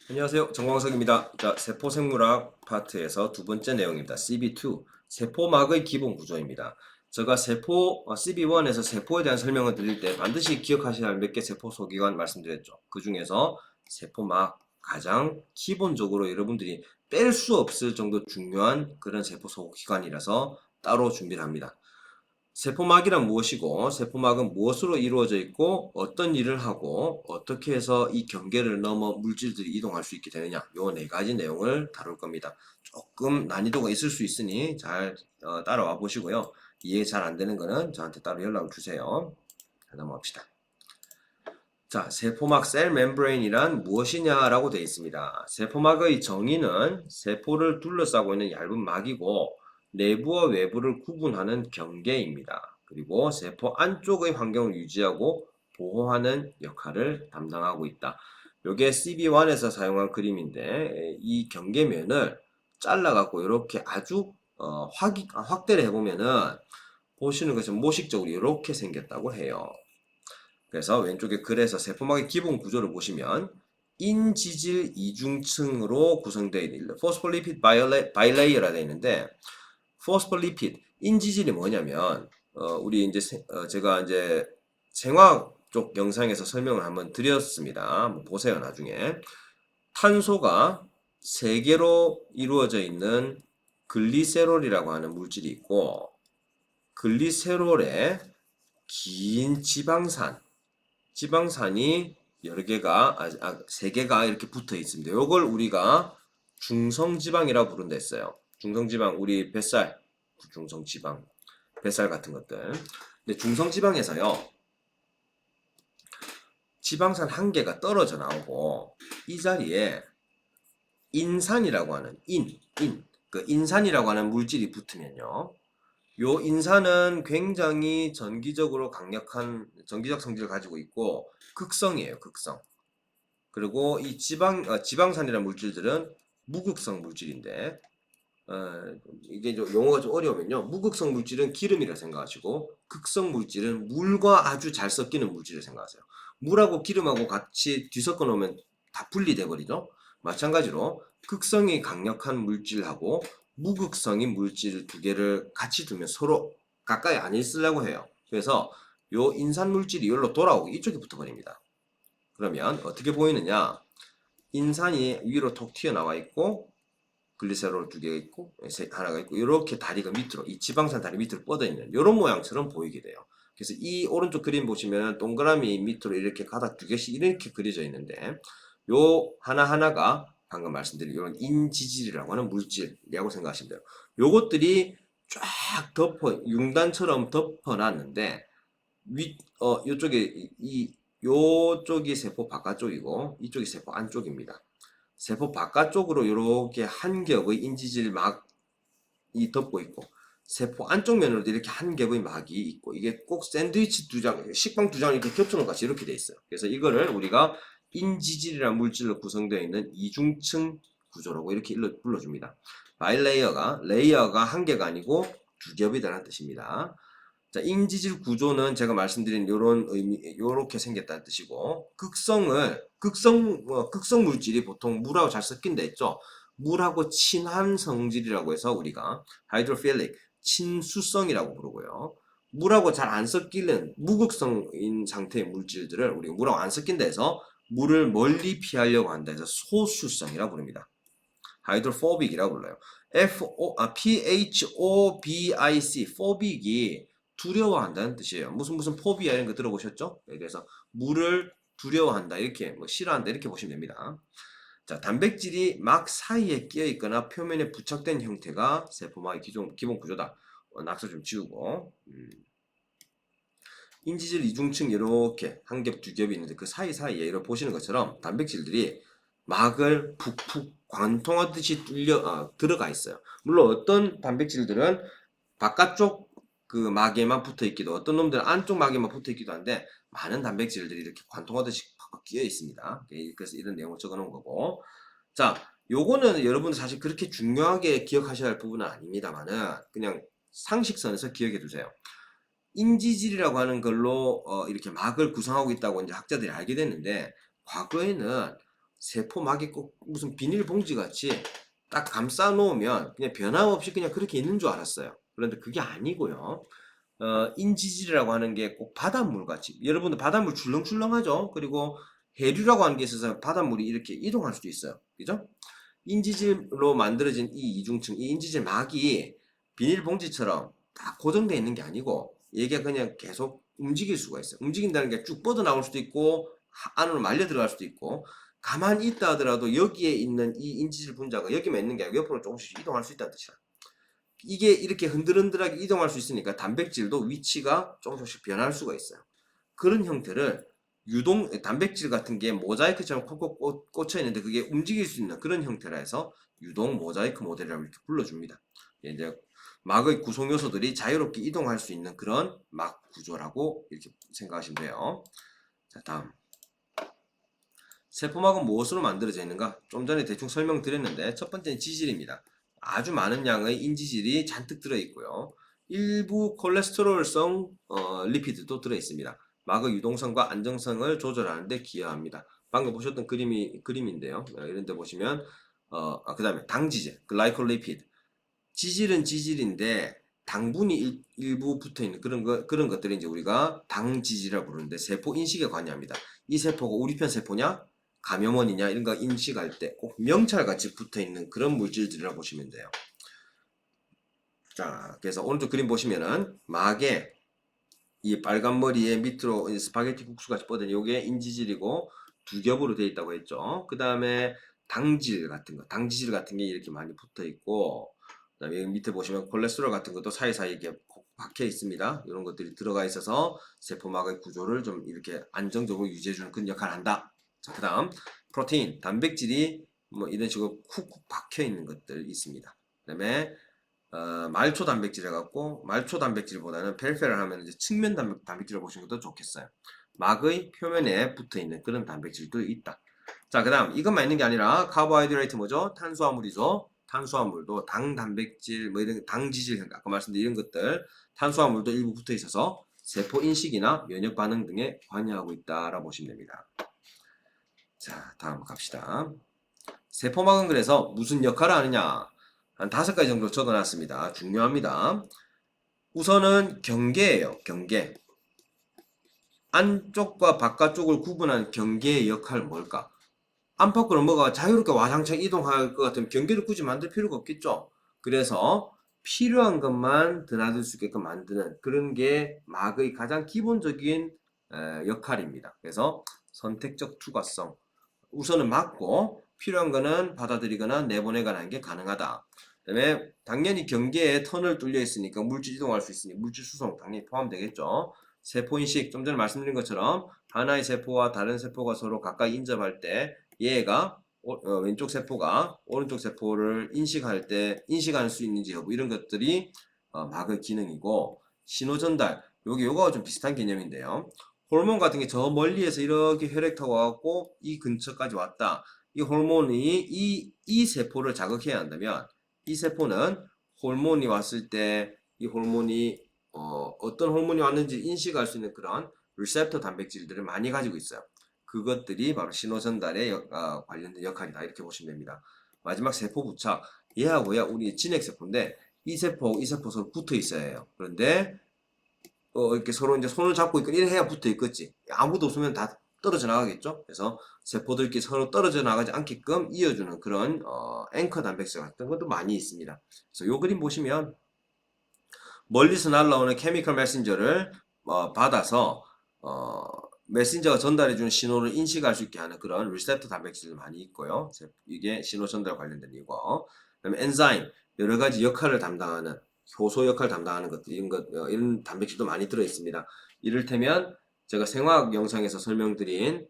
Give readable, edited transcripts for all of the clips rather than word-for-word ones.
안녕하세요. 정광석입니다. 자, 세포생물학 파트에서 두 번째 내용입니다. CB2, 세포막의 기본 구조입니다. 제가 CB1에서 세포에 대한 설명을 드릴 때 반드시 기억하셔야 할 몇 개 세포 소기관 말씀드렸죠. 그 중에서 세포막 가장 기본적으로 여러분들이 뺄 수 없을 정도 중요한 그런 세포 소기관이라서 따로 준비를 합니다. 세포막이란 무엇이고 세포막은 무엇으로 이루어져 있고 어떤 일을 하고 어떻게 해서 이 경계를 넘어 물질들이 이동할 수 있게 되느냐, 요 네 가지 내용을 다룰 겁니다. 조금 난이도가 있을 수 있으니 잘 따라와 보시고요. 이해 잘 안 되는 거는 저한테 따로 연락을 주세요. 넘어갑시다. 자, 세포막 셀 멤브레인이란 무엇이냐라고 되어 있습니다. 세포막의 정의는 세포를 둘러싸고 있는 얇은 막이고 내부와 외부를 구분하는 경계입니다. 그리고 세포 안쪽의 환경을 유지하고 보호하는 역할을 담당하고 있다. 이게 CB1에서 사용한 그림인데 이 경계면을 잘라갖고 이렇게 아주 확대를 해보면은 보시는 것은 모식적으로 이렇게 생겼다고 해요. 그래서 왼쪽에 글에서 세포막의 기본 구조를 보시면 인지질 이중층으로 구성되어 있는 포스폴리피드 바이레이어라 되어 있는데 포스폴리피드 인지질이 뭐냐면 우리 이제 제가 이제 생화학 쪽 영상에서 설명을 한번 드렸습니다. 한번 보세요 나중에. 탄소가 세 개로 이루어져 있는 글리세롤이라고 하는 물질이 있고 글리세롤에 긴 지방산이 여러 개가, 세 개가 이렇게 붙어 있습니다. 이걸 우리가 중성지방이라고 부른다 했어요. 중성지방, 우리 뱃살, 중성지방, 뱃살 같은 것들. 근데 중성지방에서요, 지방산 한 개가 떨어져 나오고, 이 자리에 인산이라고 하는, 그 인산이라고 하는 물질이 붙으면요, 요 인산은 굉장히 전기적으로 강력한 전기적 성질을 가지고 있고, 극성이에요, 극성. 그리고 이 지방산이라는 물질들은 무극성 물질인데, 이게 좀 용어가 좀 어려우면요. 무극성 물질은 기름이라 생각하시고, 극성 물질은 물과 아주 잘 섞이는 물질을 생각하세요. 물하고 기름하고 같이 뒤섞어 놓으면 다 분리돼 버리죠. 마찬가지로 극성이 강력한 물질하고 무극성인 물질 두 개를 같이 두면 서로 가까이 안 있으려고 해요. 그래서 요 인산 물질이 여기로 돌아오고 이쪽에 붙어 버립니다. 그러면 어떻게 보이느냐? 인산이 위로 톡 튀어나와 있고 글리세롤 두 개가 있고 하나가 있고 이렇게 다리가 밑으로 이 지방산 다리 밑으로 뻗어 있는 이런 모양처럼 보이게 돼요. 그래서 이 오른쪽 그림 보시면 동그라미 밑으로 이렇게 가닥 두 개씩 이렇게 그려져 있는데 요 하나하나가 방금 말씀드린 이런 인지질이라고 하는 물질이라고 생각하시면 돼요. 요것들이 쫙 융단처럼 덮어놨는데 요쪽에 요쪽이 세포 바깥쪽이고 이쪽이 세포 안쪽입니다. 세포 바깥쪽으로 이렇게 한 겹의 인지질 막이 덮고 있고 세포 안쪽 면으로도 이렇게 한 겹의 막이 있고 이게 꼭 샌드위치 두 장, 식빵 두 장을 이렇게 겹쳐놓은 것 같이 이렇게 돼 있어요. 그래서 이거를 우리가 인지질이라는 물질로 구성되어 있는 이중층 구조라고 이렇게 불러줍니다. 레이어가 한 개가 아니고 두 겹이라는 뜻입니다. 자, 인지질 구조는 제가 말씀드린 요런 의미, 요렇게 생겼다는 뜻이고, 극성 물질이 보통 물하고 잘 섞인다 했죠? 물하고 친한 성질이라고 해서 우리가 하이드로필릭, 친수성이라고 부르고요. 물하고 잘 안 섞이는 무극성인 상태의 물질들을 우리가 물하고 안 섞인다 해서 물을 멀리 피하려고 한다 해서 소수성이라고 부릅니다. 하이드로포빅이라고 불러요. PHOBIC, 포빅이 두려워한다는 뜻이에요. 무슨 포비아 이런 거 들어보셨죠? 그래서 물을 두려워한다 이렇게 뭐 싫어한다 이렇게 보시면 됩니다. 자, 단백질이 막 사이에 끼어 있거나 표면에 부착된 형태가 세포막의 기본 구조다. 낙서 좀 지우고. 인지질 이중층 이렇게 한 겹, 두 겹이 있는데 그 사이사이에 이렇게 보시는 것처럼 단백질들이 막을 푹푹 관통하듯이 들어가 있어요. 물론 어떤 단백질들은 바깥쪽 그 막에만 붙어 있기도, 어떤 놈들은 안쪽 막에만 붙어 있기도 한데 많은 단백질들이 이렇게 관통하듯이 팍팍 끼어 있습니다. 그래서 이런 내용을 적어 놓은 거고. 자, 요거는 여러분들 사실 그렇게 중요하게 기억하셔야 할 부분은 아닙니다만은 그냥 상식선에서 기억해 두세요. 인지질이라고 하는 걸로 이렇게 막을 구성하고 있다고 이제 학자들이 알게 됐는데 과거에는 세포막이 꼭 무슨 비닐봉지 같이 딱 감싸 놓으면 그냥 변함없이 그냥 그렇게 있는 줄 알았어요. 그런데 그게 아니고요. 인지질이라고 하는 게 꼭 바닷물 같이, 여러분들 바닷물 출렁출렁하죠? 그리고 해류라고 하는 게 있어서 바닷물이 이렇게 이동할 수도 있어요. 그죠? 인지질로 만들어진 이 이중층, 이 인지질 막이 비닐봉지처럼 다 고정되어 있는 게 아니고 얘가 그냥 계속 움직일 수가 있어요. 움직인다는 게 쭉 뻗어 나올 수도 있고 안으로 말려 들어갈 수도 있고, 가만히 있다 하더라도 여기에 있는 이 인지질 분자가 여기만 있는 게 아니고 옆으로 조금씩 이동할 수 있다는 뜻이야. 이게 이렇게 흔들흔들하게 이동할 수 있으니까 단백질도 위치가 조금씩 변할 수가 있어요. 그런 형태를 유동 단백질 같은 게 모자이크처럼 콕콕 꽂혀 있는데 그게 움직일 수 있는 그런 형태라 해서 유동 모자이크 모델이라고 이렇게 불러줍니다. 이제 막의 구성 요소들이 자유롭게 이동할 수 있는 그런 막 구조라고 이렇게 생각하시면 돼요. 자, 다음. 세포막은 무엇으로 만들어져 있는가? 좀 전에 대충 설명드렸는데 첫 번째는 지질입니다. 아주 많은 양의 인지질이 잔뜩 들어있고요. 일부 콜레스테롤성 리피드도 들어있습니다. 막의 유동성과 안정성을 조절하는 데 기여합니다. 방금 보셨던 그림인데요. 이런 데 보시면 그 다음에 당지질, 글라이콜리피드. 지질은 지질인데 당분이 일부 붙어있는 그런 것들이 이제 우리가 당지질이라고 부르는데 세포 인식에 관여합니다. 이 세포가 우리 편 세포냐? 감염원이냐? 이런 거 인식할 때 꼭 명찰같이 붙어있는 그런 물질들이라고 보시면 돼요. 자, 그래서 오른쪽 그림 보시면은 막에 이 빨간 머리에 밑으로 스파게티 국수같이 뻗은 요게 인지질이고 두 겹으로 되어 있다고 했죠. 그 다음에 당지질 같은 게 이렇게 많이 붙어 있고, 그다음에 여기 밑에 보시면 콜레스테롤 같은 것도 사이사이에 이렇게 박혀 있습니다. 이런 것들이 들어가 있어서 세포막의 구조를 좀 이렇게 안정적으로 유지해주는 그런 역할을 한다. 자, 그 다음 프로테인, 단백질이 뭐 이런 식으로 쿡쿡 박혀 있는 것들 있습니다. 그 다음에 말초 단백질 해갖고, 말초 단백질보다는 페리페럴 하면 이제 측면 단백질을 보시는 것도 좋겠어요. 막의 표면에 붙어 있는 그런 단백질도 있다. 자, 그 다음 이것만 있는 게 아니라 카보하이드레이트 뭐죠? 탄수화물이죠. 탄수화물도 당 단백질 뭐 이런 당지질, 아까 말씀드린 이런 것들 탄수화물도 일부 붙어 있어서 세포 인식이나 면역 반응 등에 관여하고 있다라고 보시면 됩니다. 자, 다음 갑시다. 세포막은 그래서 무슨 역할을 하느냐? 한 5가지 정도 적어놨습니다. 중요합니다. 우선은 경계예요. 경계. 안쪽과 바깥쪽을 구분하는 경계의 역할은 뭘까? 안팎으로 뭐가 자유롭게 와장창 이동할 것 같으면 경계를 굳이 만들 필요가 없겠죠. 그래서 필요한 것만 드나들 수 있게끔 만드는 그런 게 막의 가장 기본적인 역할입니다. 그래서 선택적 투과성. 우선은 막고 필요한 거는 받아들이거나 내보내거나 하는 게 가능하다. 그다음에 당연히 경계에 터널 뚫려 있으니까 물질 이동할 수 있으니 물질 수송 당연히 포함되겠죠. 세포인식, 좀 전에 말씀드린 것처럼 하나의 세포와 다른 세포가 서로 가까이 인접할 때 얘가 왼쪽 세포가 오른쪽 세포를 인식할 수 있는지 여부, 이런 것들이 막의 기능이고, 신호 전달, 요거가 좀 비슷한 개념인데요. 호르몬 같은 게 저 멀리에서 이렇게 혈액 타고 와갖고 이 근처까지 왔다. 이 호르몬이 이 세포를 자극해야 한다면, 이 세포는 호르몬이 왔을 때 이 호르몬이 어떤 호르몬이 왔는지 인식할 수 있는 그런 리셉터 단백질들을 많이 가지고 있어요. 그것들이 바로 신호 전달에 관련된 역할이다, 이렇게 보시면 됩니다. 마지막 세포 부착. 얘하고야 우리 진핵세포인데 이 세포 서로 붙어 있어야 해요. 그런데 이렇게 서로 이제 손을 잡고 있고 이래 해야 붙어 있겠지. 아무도 없으면 다 떨어져 나가겠죠. 그래서 세포들끼리 서로 떨어져 나가지 않게끔 이어주는 그런 앵커 단백질 같은 것도 많이 있습니다. 그래서 요 그림 보시면 멀리서 날라오는 케미컬 메신저를 받아서 메신저가 전달해주는 신호를 인식할 수 있게 하는 그런 리셉터 단백질도 많이 있고요. 이게 신호 전달 관련된 이거. 그다음에 엔자임, 여러 가지 역할을 담당하는, 효소 역할 담당하는 것들, 이런 단백질도 많이 들어 있습니다. 이를테면 제가 생화학 영상에서 설명드린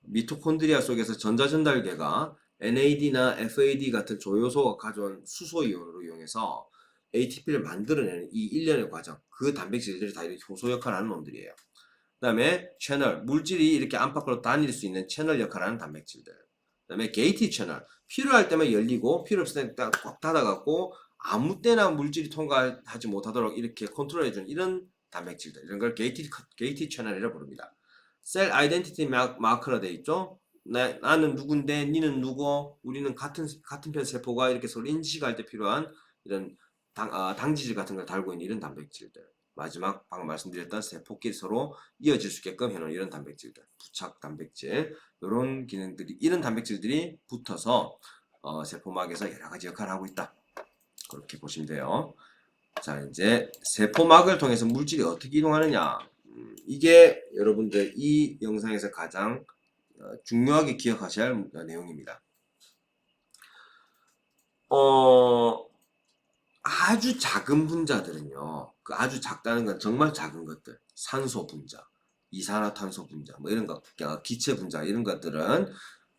미토콘드리아 속에서 전자전달계가 NAD나 FAD 같은 조효소가 가져온 수소이온으로 이용해서 ATP를 만들어내는 이 일련의 과정, 그 단백질들이 다 이렇게 효소 역할을 하는 놈들이에요. 그 다음에 채널, 물질이 이렇게 안팎으로 다닐 수 있는 채널 역할을 하는 단백질들. 그 다음에 게이트 채널, 필요할 때만 열리고 필요 없을 때 꽉 닫아갖고 아무 때나 물질이 통과하지 못하도록 이렇게 컨트롤해주는 이런 단백질들, 이런 걸 게이트 채널이라고 부릅니다. 셀 아이덴티티 마커로 되어 있죠. 나는 누군데, 니는 누구, 우리는 같은 편 세포가 이렇게 서로 인식할 때 필요한 이런 당지질 같은 걸 달고 있는 이런 단백질들. 마지막 방금 말씀드렸던 세포끼리 서로 이어질 수 있게끔 해놓은 이런 단백질들, 부착 단백질, 이런 기능들이, 이런 단백질들이 붙어서 세포막에서 여러 가지 역할을 하고 있다. 그렇게 보시면 돼요. 자, 이제 세포막을 통해서 물질이 어떻게 이동하느냐. 이게 여러분들 이 영상에서 가장 중요하게 기억하셔야 할 내용입니다. 아주 작은 분자들은요, 그 아주 작다는 건 정말 작은 것들, 산소 분자, 이산화탄소 분자, 뭐 이런 거, 기체 분자 이런 것들은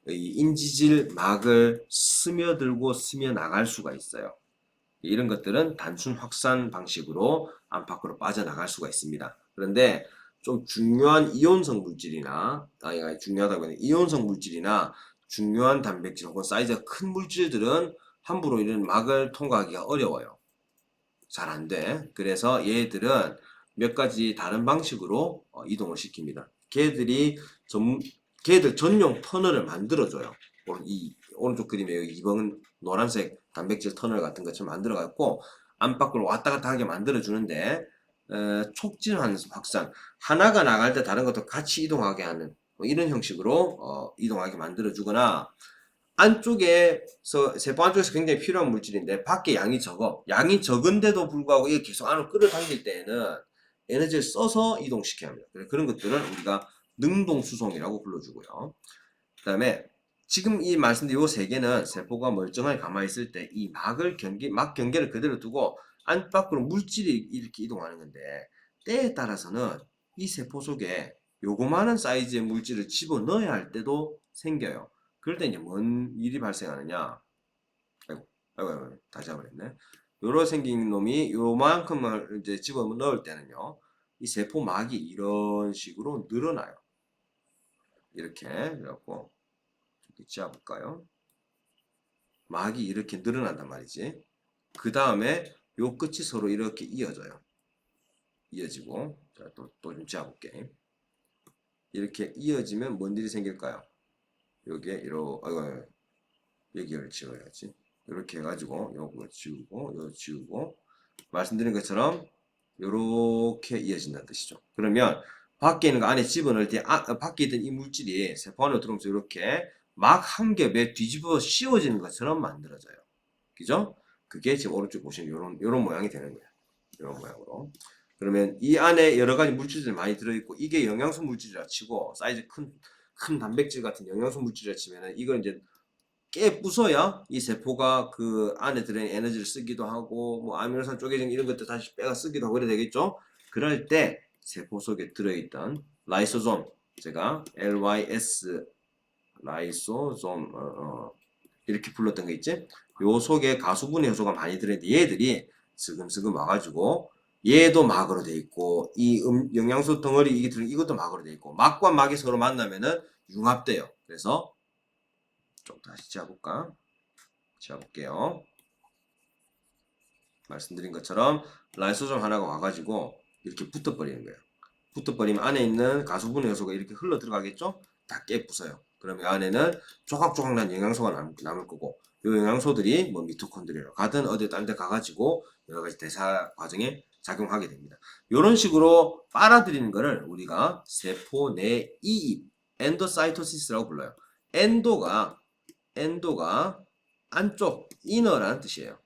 이 인지질 막을 스며들고 스며나갈 수가 있어요. 이런 것들은 단순 확산 방식으로 안팎으로 빠져나갈 수가 있습니다. 그런데 좀 중요한 이온성 물질이나, 중요하다고 하는 이온성 물질이나 중요한 단백질 혹은 사이즈가 큰 물질들은 함부로 이런 막을 통과하기가 어려워요. 잘 안 돼. 그래서 얘들은 몇 가지 다른 방식으로 이동을 시킵니다. 걔들 전용 터널을 만들어줘요. 이 오른쪽 그림에 2번은 노란색 단백질 터널 같은 것처럼 만들어갖고 안팎으로 왔다 갔다 하게 만들어주는데 촉진한 확산, 하나가 나갈 때 다른 것도 같이 이동하게 하는 뭐 이런 형식으로 이동하게 만들어주거나, 안쪽에서 세포 안쪽에서 굉장히 필요한 물질인데 밖에 양이 적어. 양이 적은데도 불구하고 이게 계속 안으로 끌어당길 때에는 에너지를 써서 이동시켜야 합니다. 그런 것들은 우리가 능동수송이라고 불러주고요. 그 다음에 지금 이 말씀드린 요 세 개는 세포가 멀쩡하게 가만히 있을 때 이 막 경계를 그대로 두고 안팎으로 물질이 이렇게 이동하는 건데, 때에 따라서는 이 세포 속에 요거만한 사이즈의 물질을 집어넣어야 할 때도 생겨요. 그럴 때 이제 뭔 일이 발생하느냐. 아이고, 다시 해버렸네. 요로 생긴 놈이 요만큼을 이제 집어넣을 때는요, 이 세포막이 이런 식으로 늘어나요. 이렇게. 그래갖고, 지어볼까요? 막이 이렇게 늘어난단 말이지. 그 다음에 요 끝이 서로 이렇게 이어져요. 이어지고, 자, 또 좀 지어볼게. 이렇게 이어지면 뭔 일이 생길까요? 여기에 여기를 지워야지. 이렇게 해가지고 요거 지우고 요 지우고, 말씀드린 것처럼 요렇게 이어진다는 뜻이죠. 그러면 밖에 있는 거 안에 집어넣을 때 밖에 있던 이 물질이 세포 안으로 들어오면서 이렇게 막 한 겹에 뒤집어 씌워지는 것처럼 만들어져요. 그죠? 그게 지금 오른쪽 보시면 요런 모양이 되는 거예요. 이런 모양으로. 그러면 이 안에 여러 가지 물질들이 많이 들어있고, 이게 영양소 물질이라 치고, 사이즈 큰 단백질 같은 영양소 물질이라 치면은 이걸 이제 깨 부숴야 이 세포가 그 안에 들어있는 에너지를 쓰기도 하고, 뭐 아미노산 쪼개진 이런 것들 다시 빼가 쓰기도 하고 그래 되겠죠? 그럴 때 세포 속에 들어있던 라이소솜, 제가 LYS 라이소솜 이렇게 불렀던 거 있지? 요 속에 가수분해 효소가 많이 들어있는데 얘들이 스금스금 와가지고, 얘도 막으로 돼 있고 이 영양소 덩어리 이게 들은 이것도 막으로 돼 있고, 막과 막이 서로 만나면은 융합돼요. 그래서 좀 다시 지어볼까? 지어볼게요. 말씀드린 것처럼 라이소솜 하나가 와가지고 이렇게 붙어버리는 거예요. 붙어버리면 안에 있는 가수분해 요소가 이렇게 흘러 들어가겠죠? 다 깨부숴요. 그러면 안에는 조각조각 난 영양소가 남을 거고, 이 영양소들이 뭐 미토콘드리아로 가든 어디 딴 데 가가지고 여러 가지 대사 과정에 작용하게 됩니다. 이런 식으로 빨아들이는 거를 우리가 세포 내 이입, 엔도사이토시스라고 불러요. 엔도가 안쪽, 이너라는 뜻이에요.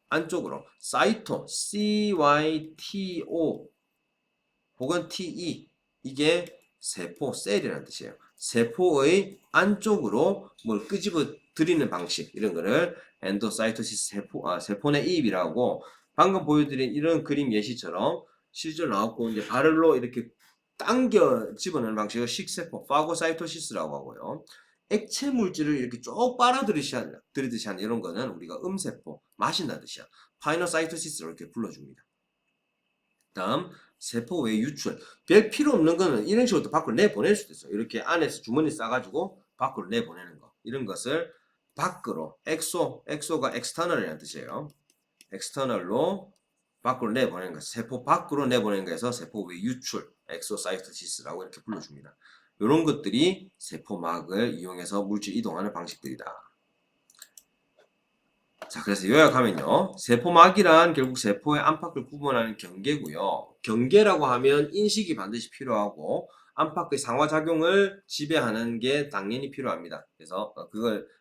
안쪽으로. 사이토, CYTO 혹은 TE, 이게 세포, 셀이라는 뜻이에요. 세포의 안쪽으로 뭘 끄집어 들이는 방식, 이런 거를 엔도사이토시스 세포 내 이입이라고 하고, 방금 보여드린 이런 그림 예시처럼 실제로 나왔고, 이제 발을로 이렇게 당겨 집어넣는 방식을 식세포, 파고사이토시스라고 하고요. 액체 물질을 이렇게 쭉 빨아들이듯이 하는 이런 거는 우리가 음세포, 마신다는 뜻이야. 파이노사이토시스로 이렇게 불러줍니다. 다음, 세포 외 유출. 별 필요 없는 거는 이런 식으로 밖으로 내보낼 수도 있어요. 이렇게 안에서 주머니 싸가지고 밖으로 내보내는 거. 이런 것을 밖으로, 엑소가 엑스터널이라는 뜻이에요. 엑스터널로 밖으로 내보내는 것. 세포 밖으로 내보내는 거에서 세포 외 유출, 엑소사이토시스라고 이렇게 불러줍니다. 이런 것들이 세포막을 이용해서 물질 이동하는 방식들이다. 자, 그래서 요약하면요. 세포막이란 결국 세포의 안팎을 구분하는 경계고요. 경계라고 하면 인식이 반드시 필요하고 안팎의 상호작용을 지배하는 게 당연히 필요합니다. 그래서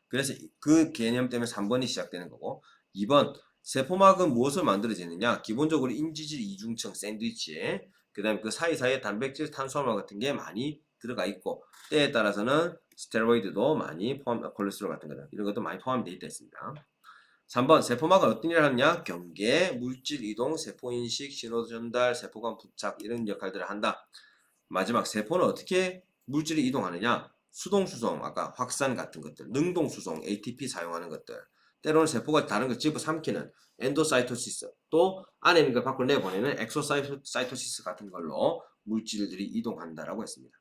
그래서 그 개념 때문에 3번이 시작되는 거고 2번 세포막은 무엇을 만들어지느냐? 기본적으로 인지질 이중층 샌드위치 그 다음에 그 사이사이에 단백질, 탄수화물 같은 게 많이 들어가 있고 때에 따라서는 스테로이드도 많이 콜레스테롤 같은 거다. 이런 것도 많이 포함되어 있다 했습니다. 3번 세포막은 어떤 일을 하느냐? 경계, 물질 이동, 세포 인식, 신호 전달, 세포간 부착 이런 역할들을 한다. 마지막 세포는 어떻게 물질이 이동하느냐? 수동수송, 아까 확산 같은 것들, 능동수송, ATP 사용하는 것들, 때로는 세포가 다른 걸 집어삼키는 엔도사이토시스, 또 안에 있는 걸 밖으로 내보내는 엑소사이토시스 같은 걸로 물질들이 이동한다라고 했습니다.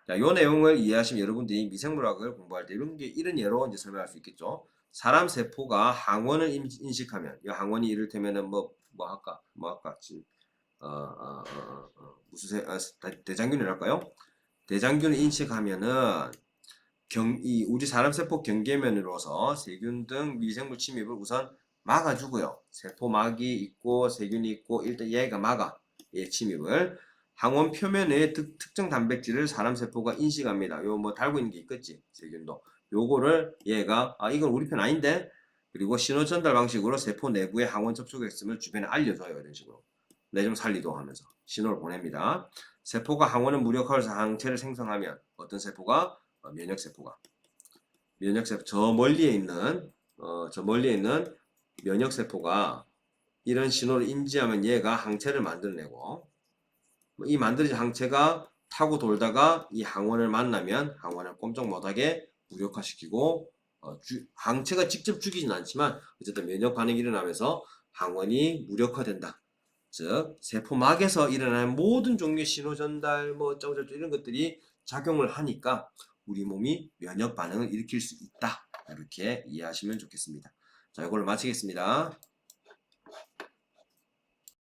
자, 이 내용을 이해하시면 여러분들이 미생물학을 공부할 때 이런 예로 이제 설명할 수 있겠죠. 사람 세포가 항원을 인식하면, 이 항원이 이를테면은 뭐 할까? 지금, 무슨 대장균이랄까요? 대장균을 인식하면은 우리 사람 세포 경계면으로서 세균 등 미생물 침입을 우선 막아주고요. 세포막이 있고 세균이 있고 일단 얘가 막아 얘 침입을. 항원 표면의 특정 단백질을 사람 세포가 인식합니다. 요 뭐 달고 있는 게 있겠지 세균도. 요거를 얘가 이건 우리 편 아닌데 그리고 신호 전달 방식으로 세포 내부에 항원 접촉했음을 주변에 알려줘요. 이런 식으로 내 좀 살리도 하면서 신호를 보냅니다. 세포가 항원을 무력화해서 항체를 생성하면 어떤 세포가 면역세포가 저 멀리에 있는 면역세포가 이런 신호를 인지하면 얘가 항체를 만들어내고 이 만들어진 항체가 타고 돌다가 이 항원을 만나면 항원을 꼼짝 못하게 무력화시키고 항체가 직접 죽이진 않지만 어쨌든 면역 반응이 일어나면서 항원이 무력화된다. 즉 세포막에서 일어나는 모든 종류의 신호 전달 뭐 어쩌고저쩌고 이런 것들이 작용을 하니까 우리 몸이 면역 반응을 일으킬 수 있다. 이렇게 이해하시면 좋겠습니다. 자, 이걸로 마치겠습니다.